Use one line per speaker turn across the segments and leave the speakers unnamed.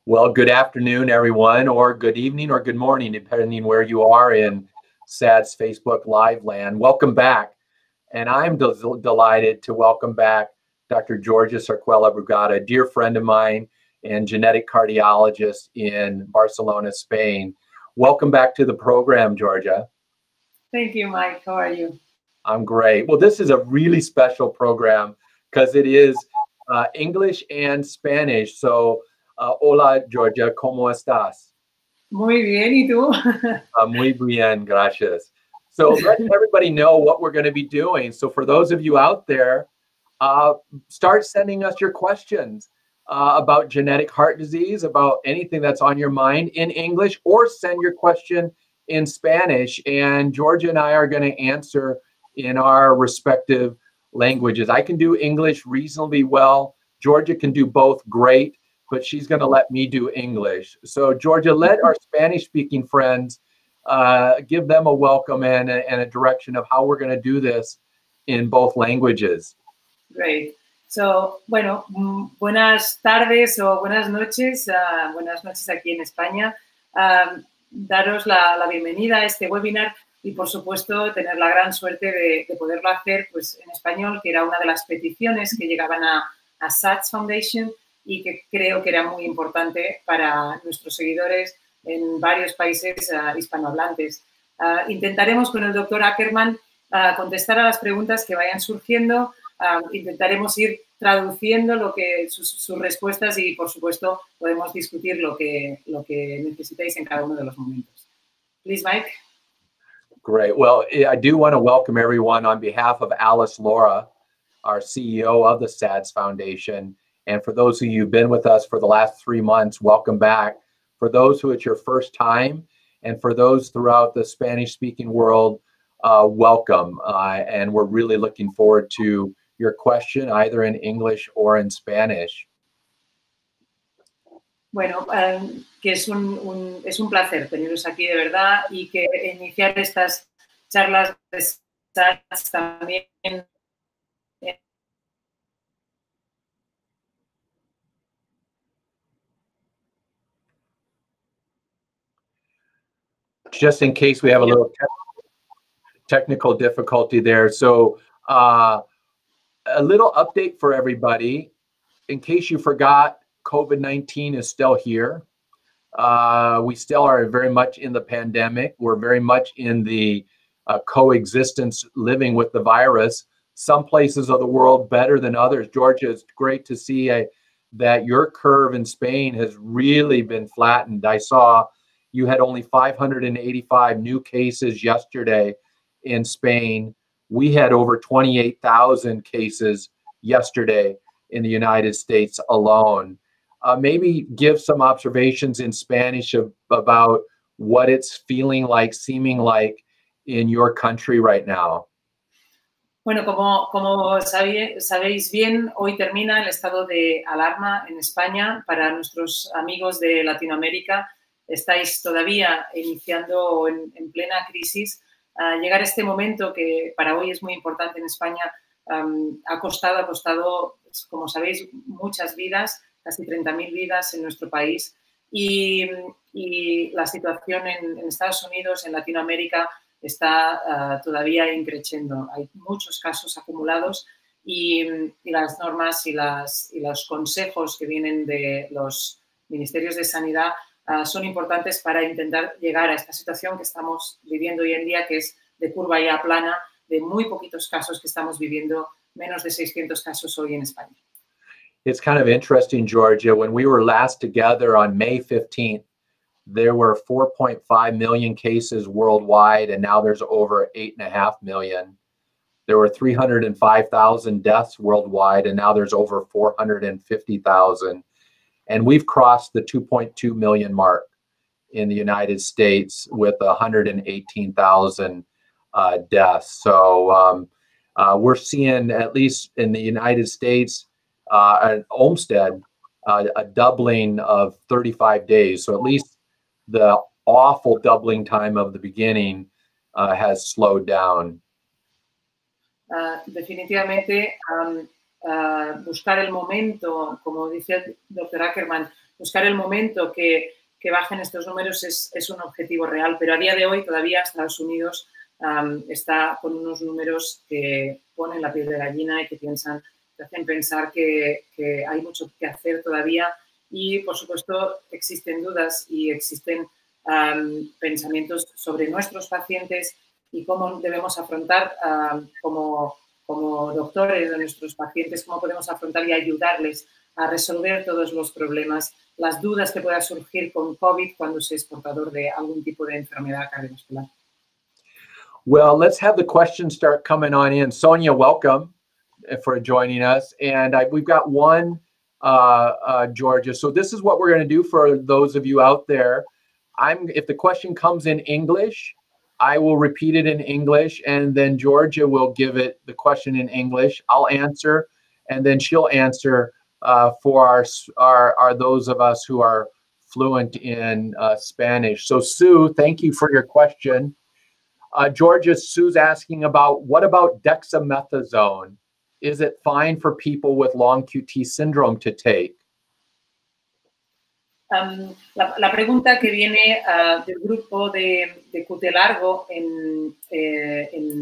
Well, good afternoon, everyone, or good evening or good morning, depending where you are in SADS Facebook Live land. Welcome back. And I'm delighted to welcome back Dr. Georgia Zarzuela-Brugada, a dear friend of mine and genetic cardiologist in Barcelona, Spain. Welcome back to the program, Georgia.
Thank you, Mike. How are you?
I'm great. Well, this is a really special program because it is English and Spanish. So, hola, Georgia, ¿cómo estás?
Muy bien, ¿y tú?
Muy bien, gracias. So let everybody know what we're going to be doing. So for those of you out there, start sending us your questions about genetic heart disease, about anything that's on your mind in English, or send your question in Spanish. And Georgia and I are going to answer in our respective languages. I can do English reasonably well. Georgia can do both great, but she's going to let me do English. So Georgia, let our Spanish-speaking friends give them a welcome and a direction of how we're going to do this in both languages.
Great. So, bueno, buenas tardes o buenas noches aquí en España. Daros la bienvenida a este webinar y, por supuesto, tener la gran suerte de poderlo hacer pues, en español, que era una de las peticiones que llegaban a SADS Foundation y que creo que era muy importante para nuestros seguidores en varios países hispanohablantes. Intentaremos con el doctor Ackerman contestar a las preguntas que vayan surgiendo. Intentaremos ir traduciendo sus respuestas y, por supuesto, podemos discutir lo que necesitéis en cada uno de los momentos. Please, Mike.
Great. Well, I do want to welcome everyone on behalf of Alice Laura, our CEO of the SADS Foundation. And for those of you who've been with us for the last 3 months, welcome back. For those who it's your first time, and for those throughout the Spanish-speaking world, welcome. And we're really looking forward to your question, either in English or in Spanish.
Bueno, que es un placer teneros aquí de verdad y que iniciar estas charlas de SADS también
just in case we have a little technical difficulty there. So a little update for everybody. In case you forgot, COVID-19 is still here. We still are very much in the pandemic. We're very much in the coexistence, living with the virus. Some places of the world better than others. Georgia, it's great to see that your curve in Spain has really been flattened. I saw you had only 585 new cases yesterday in Spain. We had over 28,000 cases yesterday in the United States alone. Maybe give some observations in Spanish about what it's feeling like, seeming like in your country right now.
Bueno, como sabéis bien, hoy termina el estado de alarma en España. Para nuestros amigos de Latinoamérica, estáis todavía iniciando en plena crisis. Llegar a este momento que para hoy es muy importante en España ha costado, como sabéis, muchas vidas, casi 30.000 vidas en nuestro país. Y la situación en Estados Unidos, en Latinoamérica, está todavía increciendo. Hay muchos casos acumulados y las normas y los consejos que vienen de los ministerios de sanidad son importantes para intentar llegar a esta situación que estamos viviendo hoy en día, que es de curva ya plana, de muy poquitos casos que estamos viviendo, menos de 600 casos hoy en España.
It's kind of interesting, Georgia. When we were last together on May 15th, there were 4.5 million cases worldwide, and now there's over 8.5 million. There were 305,000 deaths worldwide, and now there's over 450,000. And we've crossed the 2.2 million mark in the United States with 118,000 deaths. So we're seeing, at least in the United States, at Olmsted, a doubling of 35 days. So at least the awful doubling time of the beginning has slowed down.
Definitivamente buscar el momento, como dice el doctor Ackerman, buscar el momento que bajen estos números es un objetivo real, pero a día de hoy todavía Estados Unidos está con unos números que ponen la piel de gallina y que te hacen pensar que hay mucho que hacer todavía y, por supuesto, existen dudas y existen pensamientos sobre nuestros pacientes y cómo debemos afrontar como doctores de nuestros pacientes, cómo podemos afrontar y ayudarles a resolver todos los problemas, las dudas que pueda surgir con COVID cuando se es portador de algún tipo de enfermedad cardiovascular.
Well, let's have the questions start coming on in. Sonia, welcome for joining us. And we've got one, Georgia. So this is what we're going to do for those of you out there. If the question comes in English, I will repeat it in English, and then Georgia will give it the question in English. I'll answer, and then she'll answer for our those of us who are fluent in Spanish. So Sue, thank you for your question. Georgia, Sue's asking what about dexamethasone? Is it fine for people with long QT syndrome to take?
La pregunta que viene del grupo de QT largo en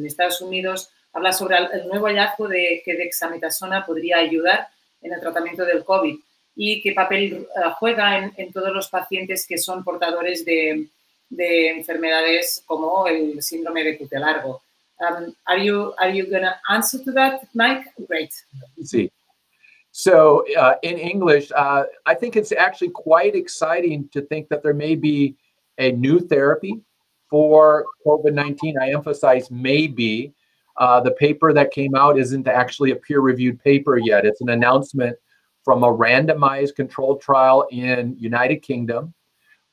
Estados Unidos habla sobre el nuevo hallazgo de que dexametasona podría ayudar en el tratamiento del COVID y qué papel juega en todos los pacientes que son portadores de enfermedades como el síndrome de QT largo. Are you going to answer to that, Mike? Great.
Sí. So in English, I think it's actually quite exciting to think that there may be a new therapy for COVID-19. I emphasize maybe. The paper that came out isn't actually a peer-reviewed paper yet. It's an announcement from a randomized controlled trial in United Kingdom.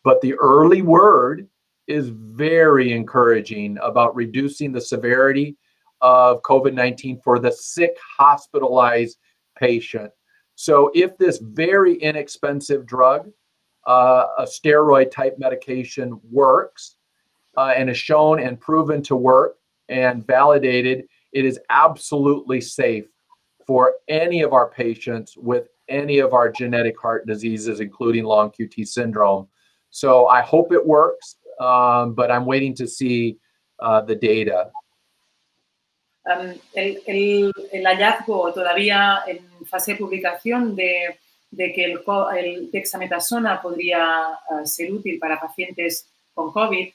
But the early word is very encouraging about reducing the severity of COVID-19 for the sick, hospitalized patient. So if this very inexpensive drug, a steroid type medication works and is shown and proven to work and validated, it is absolutely safe for any of our patients with any of our genetic heart diseases, including long QT syndrome. So I hope it works, but I'm waiting to see the data.
El hallazgo todavía en fase de publicación de que el dexametasona podría ser útil para pacientes con COVID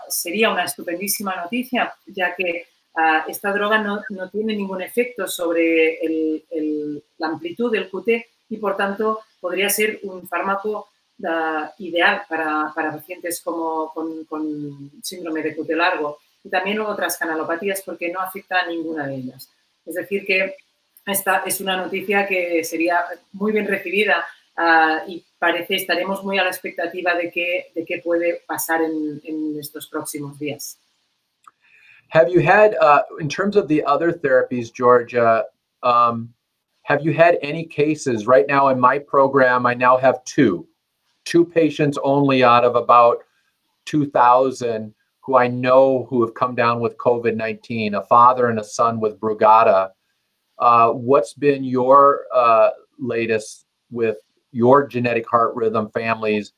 sería una estupendísima noticia, ya que esta droga no tiene ningún efecto sobre la amplitud del QT y, por tanto, podría ser un fármaco ideal para pacientes con síndrome de QT largo. Y también otras canalopatías porque no afecta a ninguna de ellas. Es decir, que esta es una noticia que sería muy bien recibida y estaremos muy a la expectativa de qué puede pasar en estos próximos días.
Have you had, in terms of the other therapies, Georgia, have you had any cases? Right now in my program, I now have two patients only out of about 2,000 who I know who have come down with COVID-19, a father and a son with Brugada. What's been your latest with your genetic heart rhythm families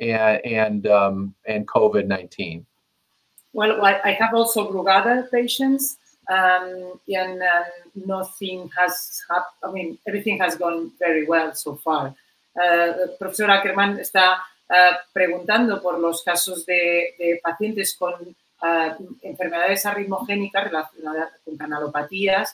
and COVID-19?
Well, I have also Brugada patients, and nothing has happened. I mean, everything has gone very well so far. Profesor Ackerman está preguntando por los casos de pacientes con enfermedades arritmogénicas relacionadas con canalopatías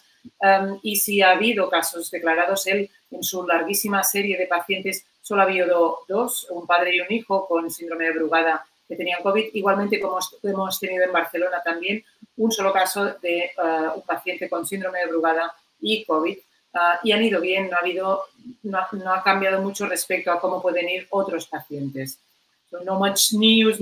y si ha habido casos declarados. Él, en su larguísima serie de pacientes, solo ha habido dos, un padre y un hijo con síndrome de Brugada que tenían COVID. Igualmente, como hemos tenido en Barcelona también, un solo caso de un paciente con síndrome de Brugada y COVID. Y han ido bien, no ha cambiado mucho respecto a cómo pueden ir otros pacientes. So no much news,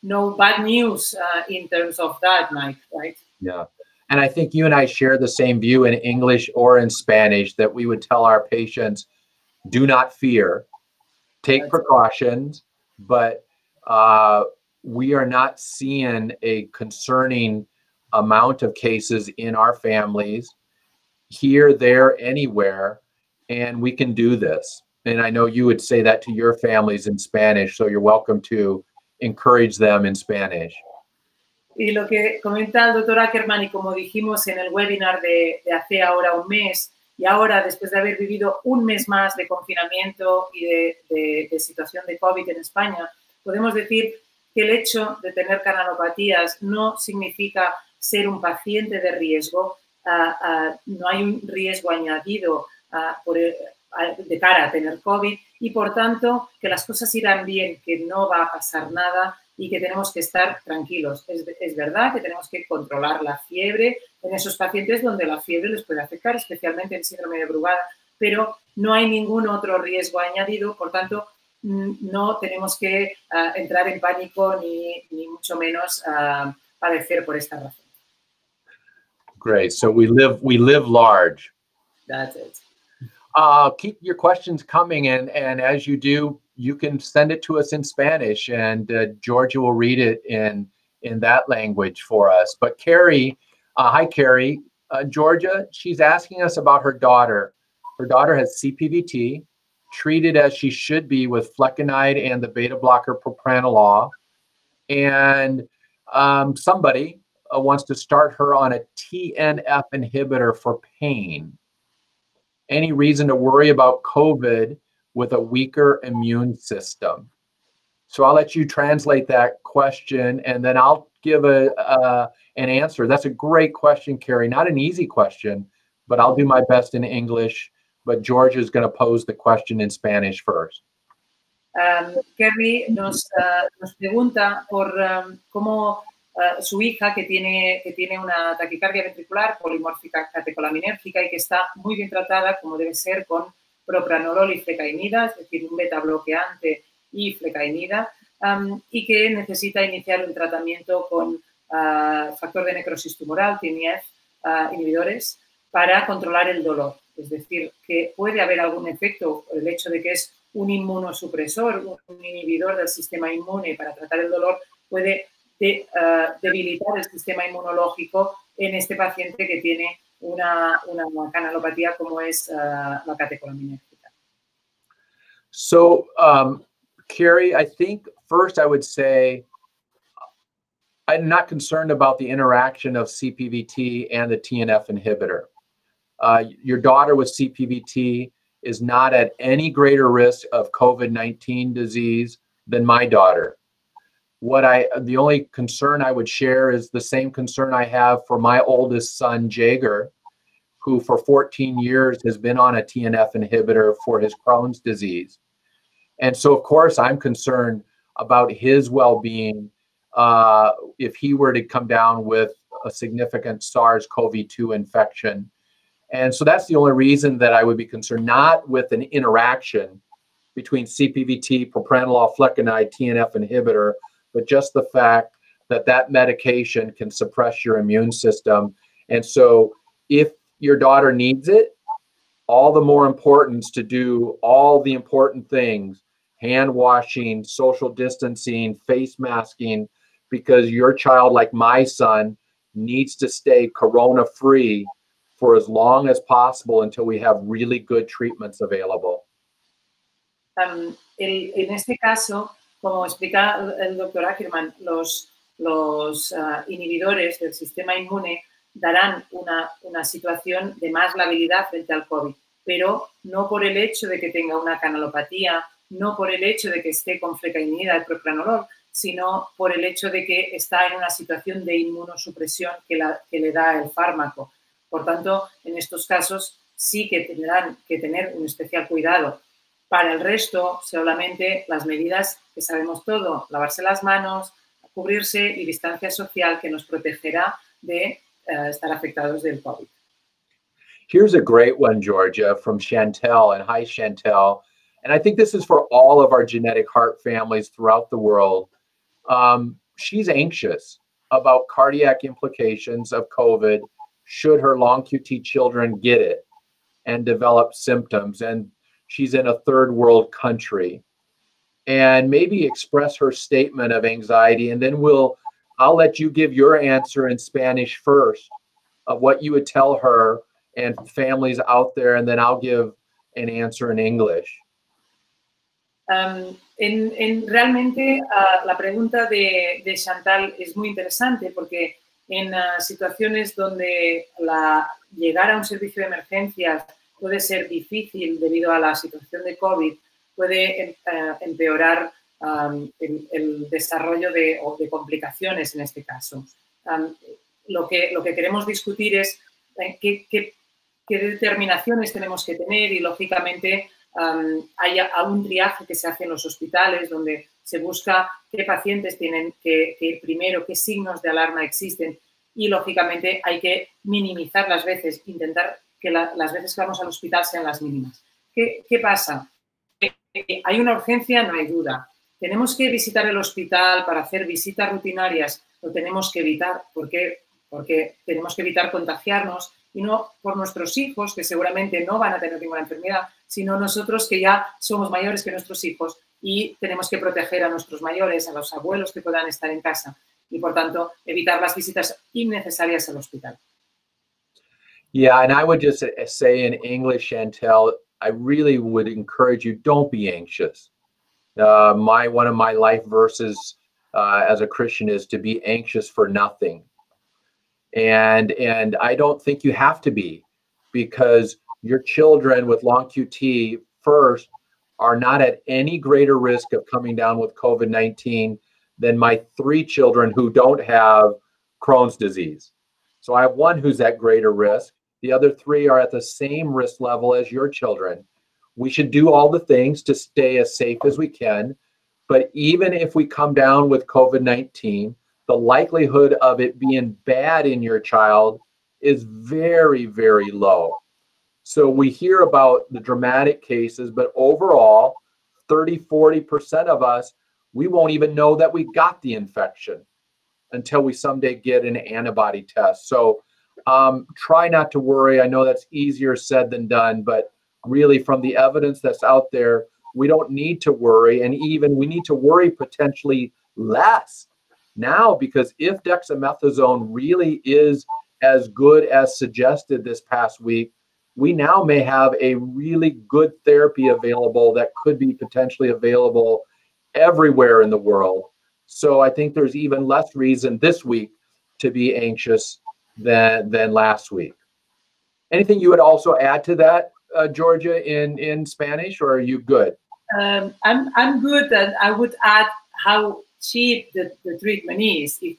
no bad news in terms of that, Mike, right?
Yeah. And I think you and I share the same view in English or in Spanish that we would tell our patients, do not fear, take precautions, but we are not seeing a concerning amount of cases in our families. Here, there, anywhere, and we can do this. And I know you would say that to your families in Spanish, so you're welcome to encourage them in Spanish.
Y lo que comenta el doctor Ackerman, y como dijimos en el webinar de hace ahora un mes, y ahora después de haber vivido un mes más de confinamiento y de situación de COVID en España, podemos decir que el hecho de tener canalopatías no significa ser un paciente de riesgo, no hay un riesgo añadido de cara a tener COVID y, por tanto, que las cosas irán bien, que no va a pasar nada y que tenemos que estar tranquilos. Es verdad que tenemos que controlar la fiebre en esos pacientes donde la fiebre les puede afectar, especialmente el síndrome de Brugada, pero no hay ningún otro riesgo añadido, por tanto, no tenemos que entrar en pánico ni mucho menos padecer por esta razón.
Great. So we live large.
That's it.
Keep your questions coming, and as you do, you can send it to us in Spanish, and Georgia will read it in that language for us. But Carrie, hi Carrie, Georgia, she's asking us about her daughter. Her daughter has CPVT, treated as she should be with flecainide and the beta blocker propranolol, and somebody wants to start her on a TNF inhibitor for pain. Any reason to worry about COVID with a weaker immune system? So I'll let you translate that question, and then I'll give an answer. That's a great question, Carrie. Not an easy question, but I'll do my best in English. But Georgia is going to pose the question in Spanish first.
Carrie nos pregunta por cómo su hija, que tiene una taquicardia ventricular polimórfica catecolaminérgica y que está muy bien tratada, como debe ser, con propranolol y flecainida, es decir, un beta bloqueante y flecainida, y que necesita iniciar un tratamiento con factor de necrosis tumoral, TNF, inhibidores, para controlar el dolor. Es decir, que puede haber algún efecto, el hecho de que es un inmunosupresor, un inhibidor del sistema inmune para tratar el dolor, puede debilitar el sistema inmunológico en este paciente que tiene una canalopatía como es la catecolaminética.
So, Carrie, I think first I would say I'm not concerned about the interaction of CPVT and the TNF inhibitor. Your daughter with CPVT is not at any greater risk of COVID-19 disease than my daughter. The only concern I would share is the same concern I have for my oldest son, Jager, who for 14 years has been on a TNF inhibitor for his Crohn's disease. And so, of course, I'm concerned about his well-being if he were to come down with a significant SARS-CoV-2 infection. And so that's the only reason that I would be concerned, not with an interaction between CPVT, propranolol, flecainide, TNF inhibitor, but just the fact that that medication can suppress your immune system. And so if your daughter needs it, all the more importance to do all the important things, hand washing, social distancing, face masking, because your child, like my son, needs to stay corona-free for as long as possible until we have really good treatments available.
En este caso, como explica el doctor Ackerman, los inhibidores del sistema inmune darán una situación de más labilidad frente al COVID, pero no por el hecho de que tenga una canalopatía, no por el hecho de que esté con flecainida y propranolol, sino por el hecho de que está en una situación de inmunosupresión que le da el fármaco. Por tanto, en estos casos sí que tendrán que tener un especial cuidado. Para el resto, solamente las medidas que sabemos todo, lavarse las manos, cubrirse y distancia social, que nos protegerá de estar afectados del COVID.
Here's a great one, Georgia, from Chantel. And hi, Chantel. And I think this is for all of our genetic heart families throughout the world. She's anxious about cardiac implications of COVID should her long QT children get it and develop symptoms. And she's in a third world country. And maybe express her statement of anxiety, and then I'll let you give your answer in Spanish first of what you would tell her and families out there, and then I'll give an answer in English.
Realmente la pregunta de Chantal es muy interesante porque en situaciones donde llegar a un servicio de emergencias puede ser difícil debido a la situación de COVID, puede empeorar el desarrollo de complicaciones en este caso. Lo que queremos discutir es qué determinaciones tenemos que tener y, lógicamente, hay un triaje que se hace en los hospitales donde se busca qué pacientes tienen que ir primero, qué signos de alarma existen y, lógicamente, hay que minimizar las veces, intentar que las veces que vamos al hospital sean las mínimas. ¿Qué pasa? Hay una urgencia, no hay duda. Tenemos que visitar el hospital para hacer visitas rutinarias, lo tenemos que evitar. ¿Por qué? Porque tenemos que evitar contagiarnos y no por nuestros hijos, que seguramente no van a tener ninguna enfermedad, sino nosotros que ya somos mayores que nuestros hijos y tenemos que proteger a nuestros mayores, a los abuelos que puedan estar en casa y, por tanto, evitar las visitas innecesarias al hospital.
Yeah, and I would just say in English, Chantel, I really would encourage you, don't be anxious. One of my life verses as a Christian is to be anxious for nothing. And I don't think you have to be, because your children with long QT first are not at any greater risk of coming down with COVID-19 than my 3 children who don't have Crohn's disease. So I have one who's at greater risk. The other 3 are at the same risk level as your children. We should do all the things to stay as safe as we can. But even if we come down with COVID-19, the likelihood of it being bad in your child is very, very low. So we hear about the dramatic cases, but overall, 30–40% of us, we won't even know that we got the infection until we someday get an antibody test. So try not to worry. I know that's easier said than done, but really from the evidence that's out there, we don't need to worry. And even we need to worry potentially less now, because if dexamethasone really is as good as suggested this past week, we now may have a really good therapy available that could be potentially available everywhere in the world. So I think there's even less reason this week to be anxious than last week. Anything you would also add to that, Georgia, in Spanish, or are you good?
I'm good, and I would add how cheap the treatment is if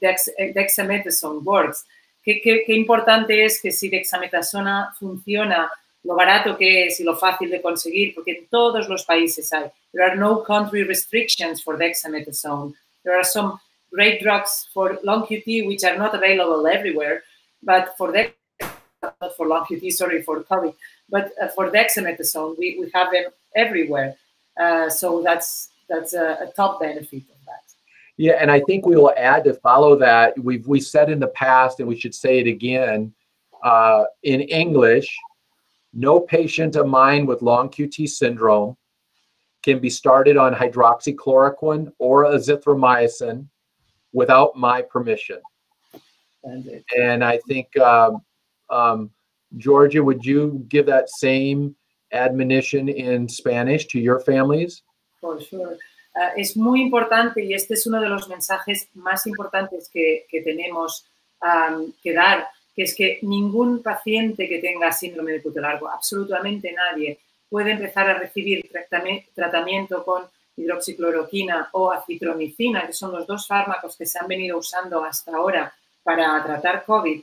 dexamethasone works. Qué importante es que si dexametasona funciona, lo barato que es y lo fácil de conseguir, porque en todos los países hay. There are no country restrictions for dexamethasone. There are some great drugs for long QT which are not available everywhere, but for not for long QT, sorry, for COVID, but for dexamethasone, we have them everywhere. So that's a top benefit of that.
Yeah, and I think we will add to follow that. We said in the past, and we should say it again, in English, no patient of mine with long QT syndrome can be started on hydroxychloroquine or azithromycin without my permission. And I think, Georgia, would you give that same admonition in Spanish to your families?
For sure. Es muy importante, y este es uno de los mensajes más importantes que tenemos que dar, que es que ningún paciente que tenga síndrome de cuello largo, absolutamente nadie, puede empezar a recibir tratamiento con hidroxicloroquina o acitromicina, que son los 2 fármacos que se han venido usando hasta ahora para tratar COVID,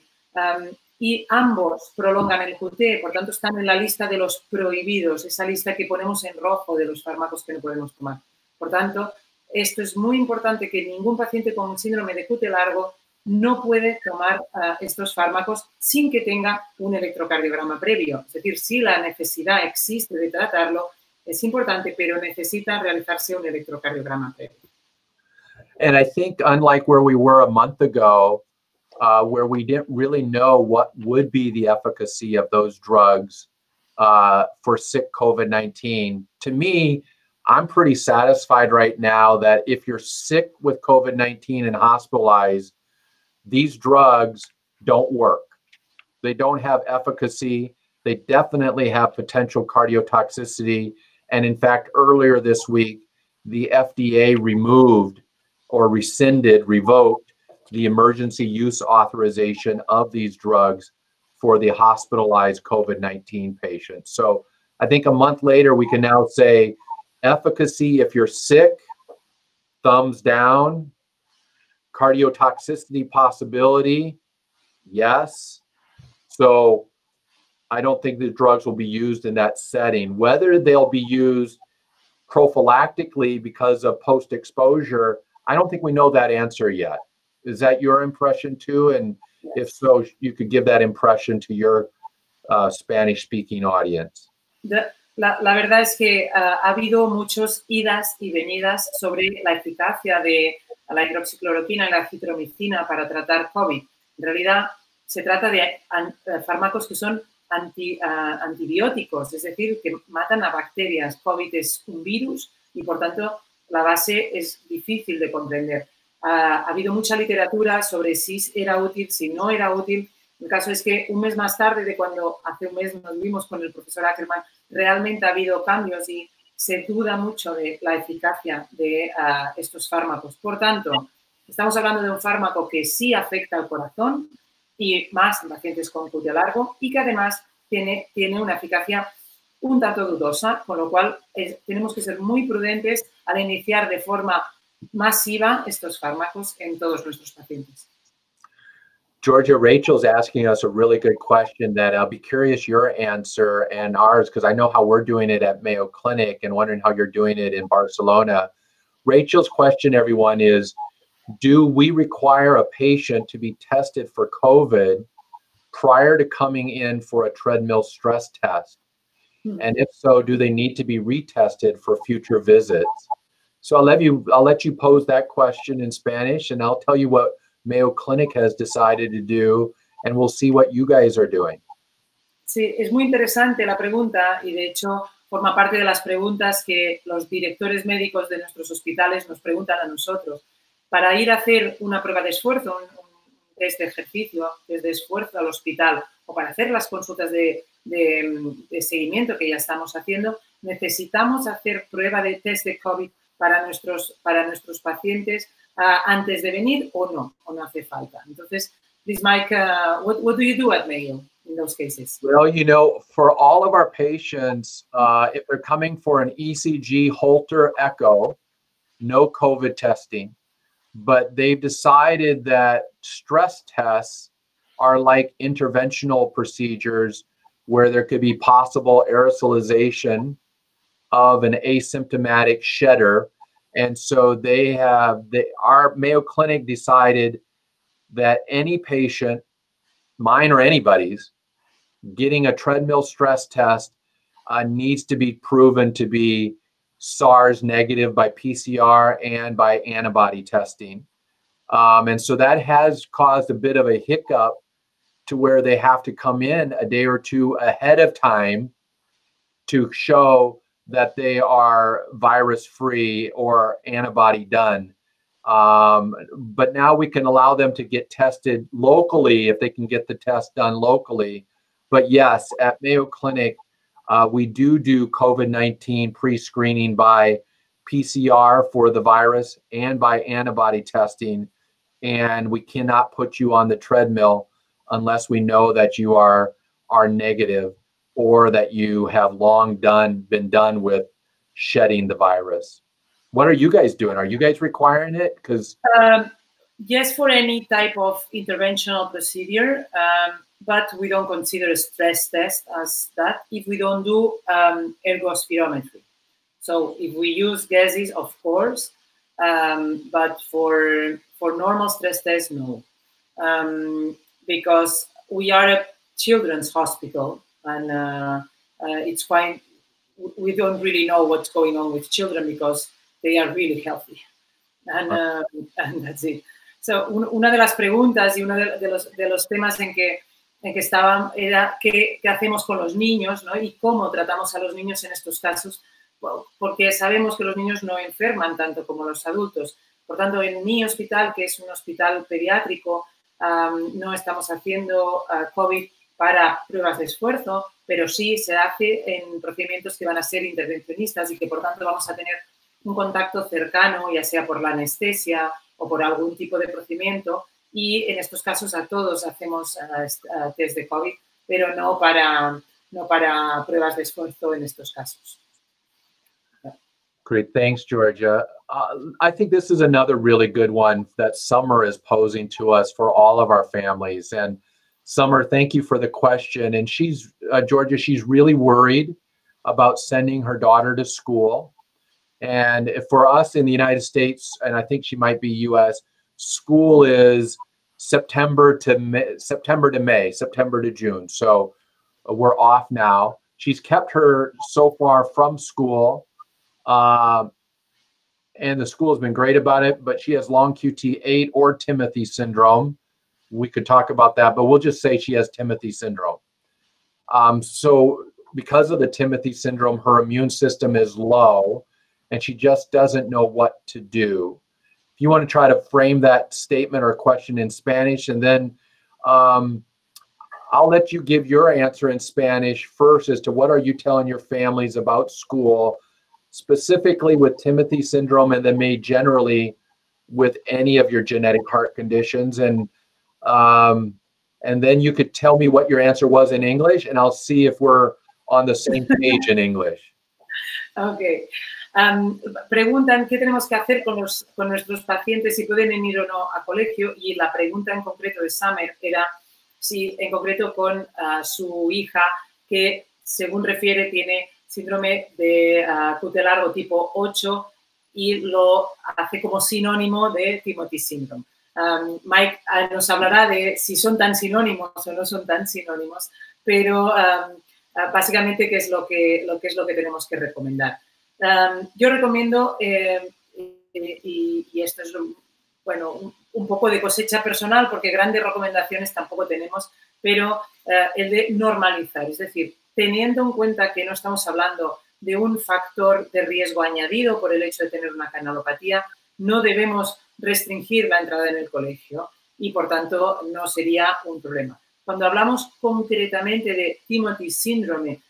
y ambos prolongan el QT, por tanto están en la lista de los prohibidos, esa lista que ponemos en rojo de los fármacos que no podemos tomar. Por tanto, esto es muy importante, que ningún paciente con síndrome de QT largo no puede tomar estos fármacos sin que tenga un electrocardiograma previo. Es decir, si la necesidad existe de tratarlo, es importante, pero necesita realizarse un electrocardiograma previo.
And I think, unlike where we were a month ago, where we didn't really know what would be the efficacy of those drugs for sick COVID-19, to me, I'm pretty satisfied right now that if you're sick with COVID-19 and hospitalized, these drugs don't work. They don't have efficacy. They definitely have potential cardiotoxicity. And in fact, earlier this week, the FDA removed or rescinded, revoked the emergency use authorization of these drugs for the hospitalized COVID-19 patients. So I think a month later, we can now say efficacy if you're sick, thumbs down. Cardiotoxicity possibility, yes. So I don't think the drugs will be used in that setting. Whether they'll be used prophylactically because of post-exposure, I don't think we know that answer yet. Is that your impression too? And if so, you could give that impression to your Spanish-speaking audience.
La verdad es que ha habido muchos idas y venidas sobre la eficacia de la hidroxicloroquina y la acitromicina para tratar COVID. En realidad, se trata de fármacos que son antibióticos, es decir, que matan a bacterias. COVID es un virus y, por tanto, la base es difícil de comprender. Ha habido mucha literatura sobre si era útil, si no era útil. El caso es que un mes más tarde de cuando hace un mes nos vimos con el profesor Ackerman, realmente ha habido cambios y se duda mucho de la eficacia de estos fármacos. Por tanto, estamos hablando de un fármaco que sí afecta al corazón y más en pacientes con cuello largo y que además tiene una eficacia un tanto dudosa, con lo cual tenemos que ser muy prudentes al iniciar de forma masiva estos fármacos en todos nuestros pacientes.
Georgia, Rachel's asking us a really good question that I'll be curious your answer and ours, because I know how we're doing it at Mayo Clinic and wondering how you're doing it in Barcelona. Rachel's question, everyone, is, do we require a patient to be tested for COVID prior to coming in for a treadmill stress test? And if so, do they need to be retested for future visits? So I'll let you pose that question in Spanish, and I'll tell you what Mayo Clinic has decided to do, and we'll see what you guys are doing.
Sí, es muy interesante la pregunta y de hecho forma parte de las preguntas que los directores médicos de nuestros hospitales nos preguntan a nosotros. Para ir a hacer una prueba de esfuerzo, un test de ejercicio, test de esfuerzo al hospital o para hacer las consultas de seguimiento que ya estamos haciendo, necesitamos hacer prueba de test de COVID para nuestros pacientes antes de venir o no hace falta. Entonces, please, Mike, what do you do at Mayo in those cases?
Well, you know, for all of our patients, if they're coming for an ECG Holter echo, no COVID testing, but they've decided that stress tests are like interventional procedures where there could be possible aerosolization of an asymptomatic shedder. And so our Mayo Clinic decided that any patient, mine or anybody's, getting a treadmill stress test needs to be proven to be SARS negative by PCR and by antibody testing. And so that has caused a bit of a hiccup to where they have to come in a day or two ahead of time to show that they are virus-free or antibody done. But now we can allow them to get tested locally if they can get the test done locally. But yes, at Mayo Clinic, we do COVID-19 pre-screening by PCR for the virus and by antibody testing. And we cannot put you on the treadmill unless we know that you are negative or that you have long been done with shedding the virus. What are you guys doing? Are you guys requiring it? Because
yes, for any type of interventional procedure, but we don't consider a stress test as that if we don't do ergospirometry. So if we use gases, of course, but for normal stress tests, no. Because we are a children's hospital and it's fine. We don't really know what's going on with children because they are really healthy. And that's it. So, una de las preguntas y uno de los temas en que estaban era qué hacemos con los niños, ¿no? Y cómo tratamos a los niños en estos casos, porque sabemos que los niños no enferman tanto como los adultos. Por tanto, en mi hospital, que es un hospital pediátrico, no estamos haciendo COVID para pruebas de esfuerzo, pero sí se hace en procedimientos que van a ser intervencionistas y que, por tanto, vamos a tener un contacto cercano, ya sea por la anestesia o por algún tipo de procedimiento, y en estos casos a todos hacemos test de COVID, pero no para pruebas de esfuerzo en estos casos.
Great, thanks, Georgia. I think this is another really good one that Summer is posing to us for all of our families. And Summer, thank you for the question. And she's, Georgia, she's really worried about sending her daughter to school. And for us in the United States, and I think she might be US, school is September to May, September to June. So we're off now. She's kept her so far from school. And the school has been great about it, but she has long QT8 or Timothy syndrome. We could talk about that, but we'll just say she has Timothy syndrome. So because of the Timothy syndrome, her immune system is low and she just doesn't know what to do. If you want to try to frame that statement or question in Spanish, and then I'll let you give your answer in Spanish first as to what are you telling your families about school, specifically with Timothy syndrome, and then maybe generally with any of your genetic heart conditions. And then you could tell me what your answer was in English, and I'll see if we're on the same page in English.
Okay. Preguntan qué tenemos que hacer con nuestros pacientes, si pueden ir o no a colegio, y la pregunta en concreto de Summer era si en concreto con su hija, que según refiere tiene síndrome de QT largo tipo 8 y lo hace como sinónimo de Timothy syndrome. Mike nos hablará de si son tan sinónimos o no son tan sinónimos, pero básicamente qué es lo que tenemos que recomendar. Yo recomiendo, y esto es bueno, un poco de cosecha personal, porque grandes recomendaciones tampoco tenemos, pero el de normalizar, es decir, teniendo en cuenta que no estamos hablando de un factor de riesgo añadido por el hecho de tener una canalopatía, no debemos restringir la entrada en el colegio y, por tanto, no sería un problema. Cuando hablamos concretamente de Timothy síndrome,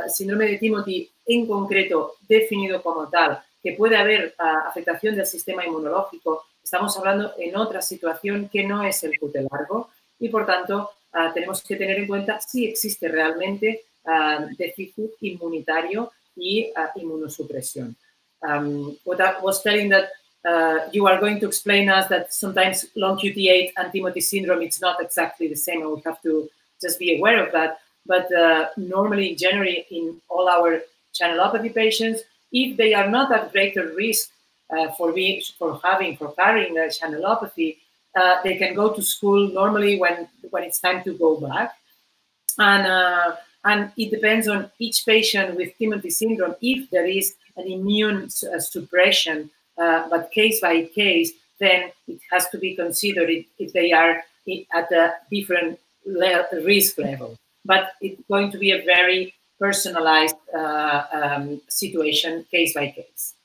síndrome de Timothy en concreto definido como tal, que puede haber afectación del sistema inmunológico, estamos hablando en otra situación que no es el QT largo y, por tanto, tenemos que tener en cuenta si existe realmente déficit inmunitario y inmunosupresión. What I was telling that you are going to explain us that sometimes long QT8 and Timothy syndrome, it's not exactly the same, and we have to just be aware of that. But normally, generally, in all our channelopathy patients, if they are not at greater risk for carrying a channelopathy, they can go to school normally when it's time to go back. And it depends on each patient with Timothy syndrome if there is an immune suppression, but case by case, then it has to be considered if they are at a different risk level. But it's going to be a very personalized situation, case by case.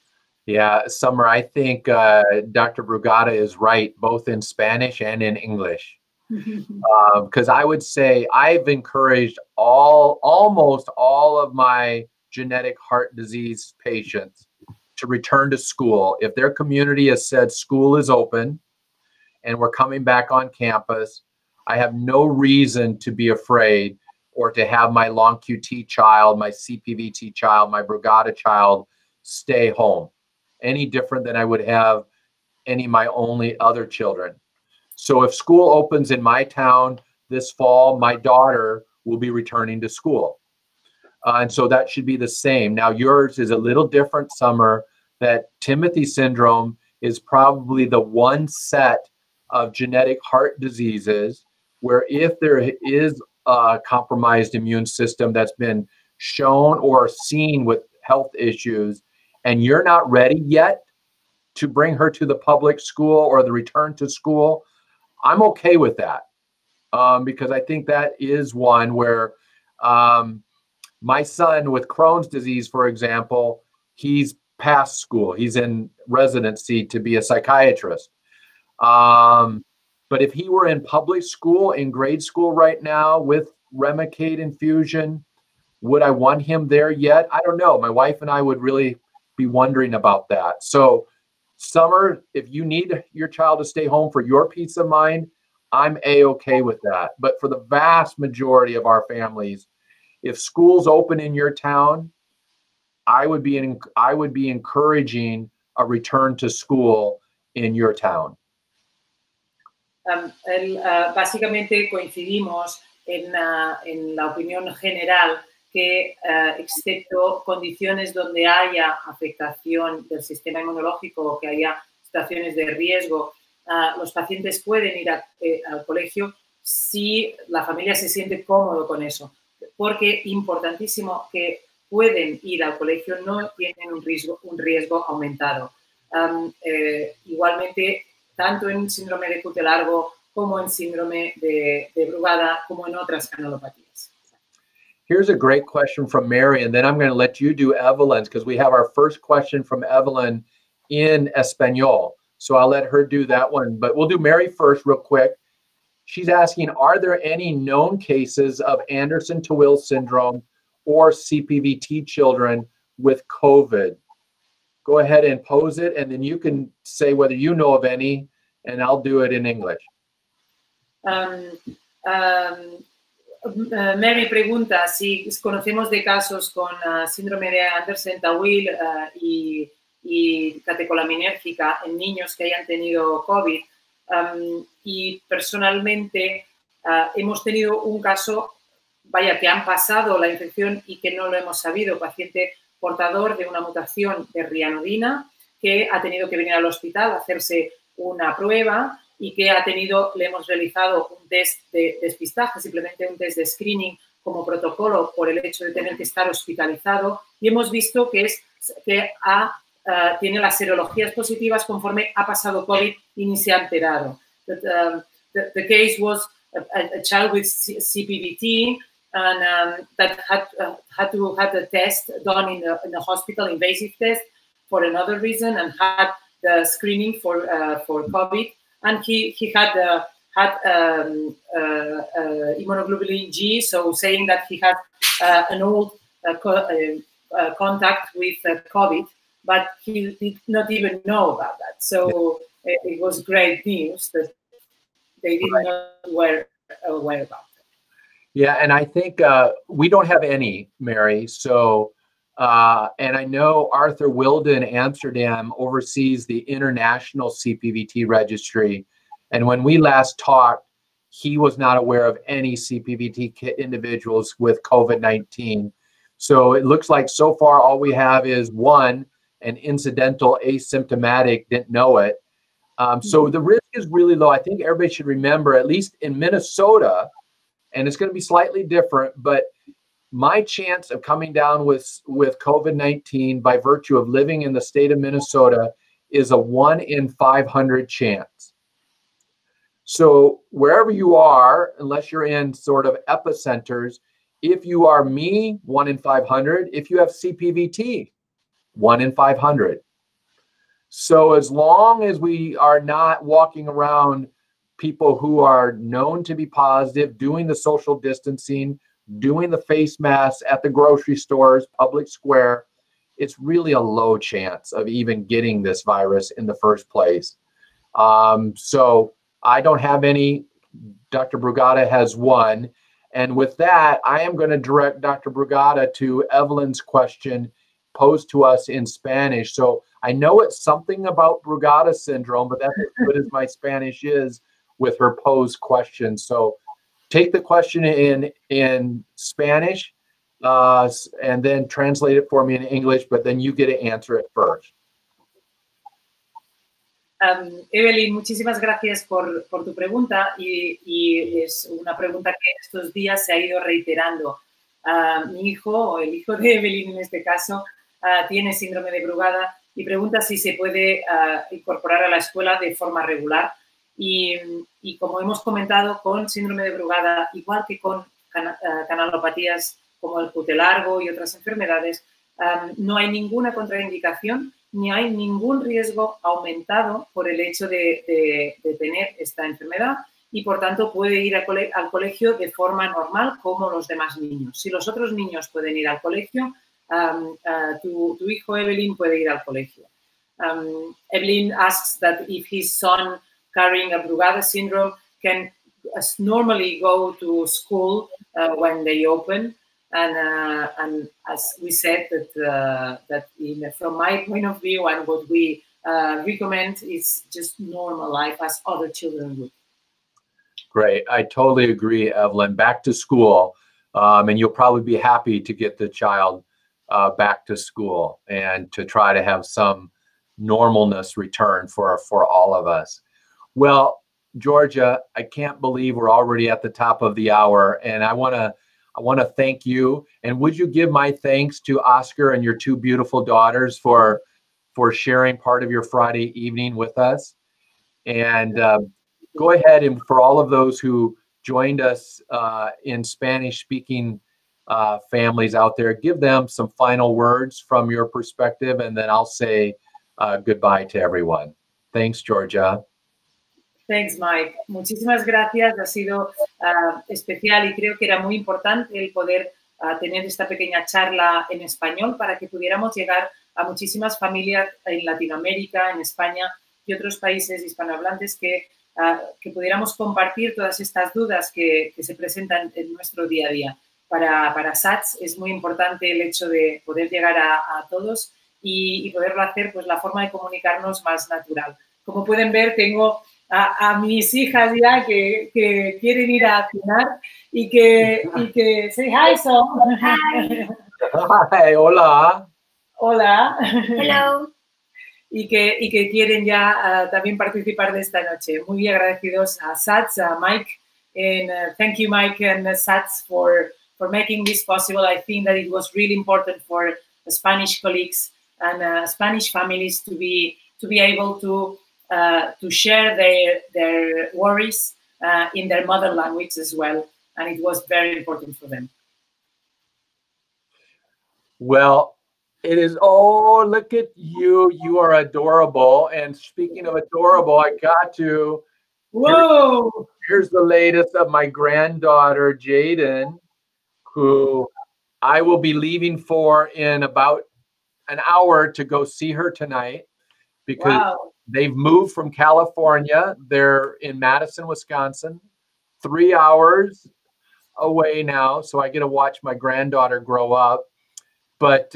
Yeah, Summer, I think Dr. Brugada is right, both in Spanish and in English. Because I would say I've encouraged almost all of my genetic heart disease patients to return to school. If their community has said school is open and we're coming back on campus, I have no reason to be afraid or to have my long QT child, my CPVT child, my Brugada child stay home, any different than I would have any of my only other children. So if school opens in my town this fall, my daughter will be returning to school. And so that should be the same. Now, yours is a little different, Summer, that Timothy syndrome is probably the one set of genetic heart diseases where if there is a compromised immune system that's been shown or seen with health issues, and you're not ready yet to bring her to the public school or the return to school, I'm okay with that. Because I think that is one where my son with Crohn's disease, for example, he's past school. He's in residency to be a psychiatrist. But if he were in public school, in grade school right now with Remicade infusion, would I want him there yet? I don't know. My wife and I would really be wondering about that. So summer, if you need your child to stay home for your peace of mind, I'm A-okay with that. But for the vast majority of our families, if school's open in your town, I would be encouraging a return to school in your town.
Básicamente coincidimos en la opinión general que, excepto condiciones donde haya afectación del sistema inmunológico o que haya situaciones de riesgo, los pacientes pueden ir al colegio si la familia se siente cómodo con eso. Porque importantísimo que pueden ir al colegio, no tienen un riesgo aumentado. Igualmente, tanto en síndrome de cuello largo como en síndrome de Brugada, como en otras canalopatías.
Here's a great question from Mary, and then I'm going to let you do Evelyn's, because we have our first question from Evelyn in Espanol. So I'll let her do that one, but we'll do Mary first real quick. She's asking, are there any known cases of Anderson-Tawil syndrome or CPVT children with COVID? Go ahead and pose it, and then you can say whether you know of any, and I'll do it in English.
Mary pregunta si conocemos de casos con síndrome de Andersen-Tawil y catecolaminérgica en niños que hayan tenido COVID. Y personalmente hemos tenido un caso, que han pasado la infección y que no lo hemos sabido, paciente portador de una mutación de rianodina que ha tenido que venir al hospital a hacerse una prueba y que le hemos realizado un test de despistaje, simplemente un test de screening como protocolo por el hecho de tener que estar hospitalizado, y hemos visto que tiene las serologías positivas conforme ha pasado COVID y ni se ha enterado. The case was a child with CPVT and that had to have a test done in the hospital, invasive test for another reason, and had the screening for COVID, and he had immunoglobulin G, so saying that he had an old contact with COVID, but he did not even know about that. So it was great news that they did not aware about it.
Yeah, and I think we don't have any, Mary. So, and I know Arthur Wilden in Amsterdam oversees the international CPVT registry. And when we last talked, he was not aware of any CPVT individuals with COVID-19. So it looks like so far all we have is one, an incidental asymptomatic, didn't know it. So the risk is really low. I think everybody should remember, at least in Minnesota, and it's going to be slightly different, but my chance of coming down with COVID-19 by virtue of living in the state of Minnesota is a 1 in 500 chance. So wherever you are, unless you're in sort of epicenters, if you are me, 1 in 500. If you have CPVT, 1 in 500. So as long as we are not walking around people who are known to be positive, doing the social distancing, doing the face masks at the grocery stores, public square, it's really a low chance of even getting this virus in the first place. So I don't have any. Dr. Brugada has one. And with that, I am going to direct Dr. Brugada to Evelyn's question posed to us in Spanish. So I know it's something about Brugada syndrome, but that's as good as my Spanish is with her posed question. So take the question in Spanish and then translate it for me in English, but then you get to answer it first.
Evelyn, muchísimas gracias por tu pregunta y es una pregunta que estos días se ha ido reiterando. Mi hijo, o el hijo de Evelyn en este caso, tiene síndrome de Brugada y pregunta si se puede incorporar a la escuela de forma regular. Y como hemos comentado, con síndrome de Brugada, igual que con canalopatías como el cuello largo y otras enfermedades, no hay ninguna contraindicación ni hay ningún riesgo aumentado por el hecho de tener esta enfermedad y, por tanto, puede ir al colegio de forma normal como los demás niños. Si los otros niños pueden ir al colegio, tu hijo Evelyn puede ir al colegio. Evelyn asks that if his son carrying a Brugada syndrome can normally go to school when they open. And as we said, from my point of view and what we recommend is just normal life as other children would.
Great. I totally agree, Evelyn. Back to school. And you'll probably be happy to get the child back to school and to try to have some normalness return for all of us. Well, Georgia, I can't believe we're already at the top of the hour, and I want to thank you. And would you give my thanks to Oscar and your two beautiful daughters for sharing part of your Friday evening with us? And go ahead, and for all of those who joined us in Spanish-speaking families out there, give them some final words from your perspective, and then I'll say goodbye to everyone. Thanks, Georgia.
Thanks, Mike. Muchísimas gracias. Ha sido especial y creo que era muy importante el poder tener esta pequeña charla en español para que pudiéramos llegar a muchísimas familias en Latinoamérica, en España y otros países hispanohablantes que pudiéramos compartir todas estas dudas que se presentan en nuestro día a día. Para SATS es muy importante el hecho de poder llegar a todos y poderlo hacer, pues la forma de comunicarnos más natural. Como pueden ver, tengo a mis hijas ya que quieren ir a cenar y que say hi, so.
Hi.
Hi, hola.
Hola.
Hello.
Y que quieren ya también participar de esta noche. Muy agradecidos a SATS, a Mike, and thank you, Mike and SATS for making this possible. I think that it was really important for the Spanish colleagues and Spanish families to be able to share their worries in their mother language as well, and it was very important for them.
Well, it is. Oh, look at you! You are adorable. And speaking of adorable, I got to.
Whoa!
Here's the latest of my granddaughter, Jaden, who I will be leaving for in about an hour to go see her tonight because.
Wow.
They've moved from California. They're in Madison, Wisconsin, 3 hours away now. So I get to watch my granddaughter grow up. But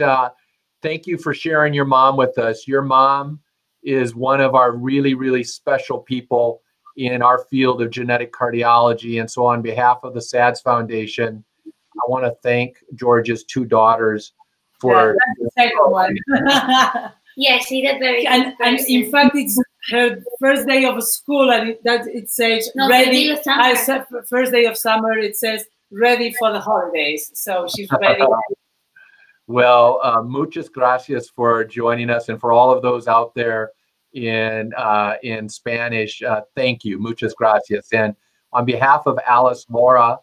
thank you for sharing your mom with us. Your mom is one of our really, really special people in our field of genetic cardiology. And so on behalf of the SADS Foundation, I want to thank Georgia's two daughters for...
Yeah, that's the second one.
Yes, she did very good.
And in fact, it's her first day of school, and it says
no,
ready.
First
day of summer. It says ready for the holidays. So she's ready.
Well, muchas gracias for joining us, and for all of those out there in Spanish, thank you, muchas gracias. And on behalf of Alice Mora,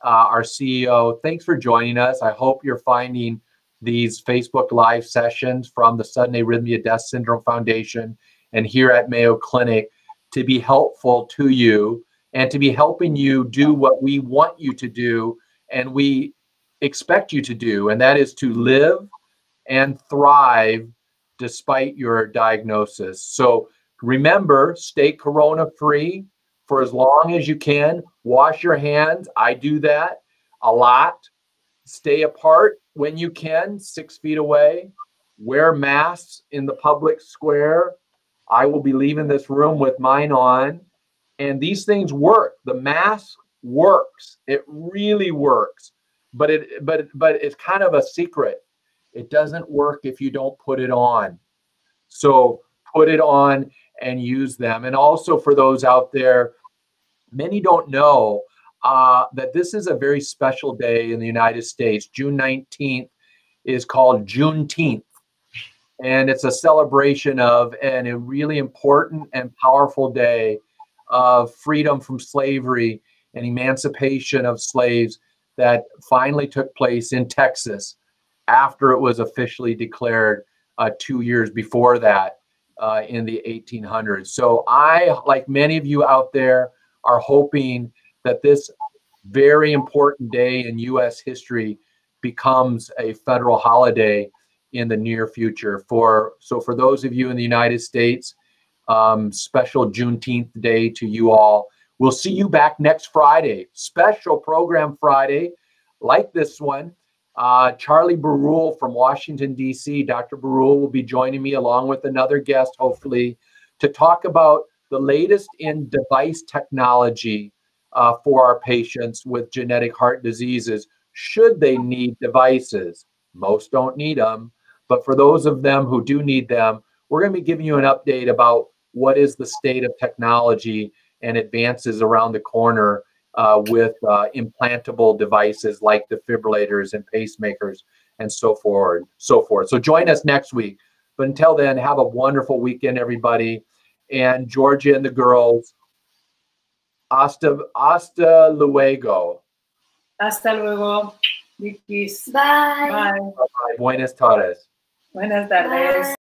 our CEO, thanks for joining us. I hope you're finding these Facebook Live sessions from the Sudden Arrhythmia Death Syndrome Foundation and here at Mayo Clinic to be helpful to you and to be helping you do what we want you to do and we expect you to do, and that is to live and thrive despite your diagnosis. So remember, stay corona-free for as long as you can. Wash your hands. I do that a lot. Stay apart when you can, 6 feet away. Wear masks in the public square. I will be leaving this room with mine on. And these things work. The mask works. It really works. But it's kind of a secret. It doesn't work if you don't put it on. So put it on and use them. And also for those out there, many don't know that this is a very special day in the United States. June 19th is called Juneteenth. And it's a celebration of a really important and powerful day of freedom from slavery and emancipation of slaves that finally took place in Texas after it was officially declared 2 years before that in the 1800s. So I, like many of you out there, are hoping that this very important day in U.S. history becomes a federal holiday in the near future. So for those of you in the United States, special Juneteenth day to you all. We'll see you back next Friday. Special program Friday, like this one. Charlie Barul from Washington, D.C. Dr. Barul will be joining me along with another guest, hopefully, to talk about the latest in device technology for our patients with genetic heart diseases, should they need devices. Most don't need them, but for those of them who do need them, we're going to be giving you an update about what is the state of technology and advances around the corner with implantable devices like defibrillators and pacemakers and so forth. So join us next week. But until then, have a wonderful weekend, everybody. And Georgia and the girls, hasta luego.
Hasta luego. Big kiss.
Bye.
Bye.
Bye. Buenas tardes.
Buenas tardes.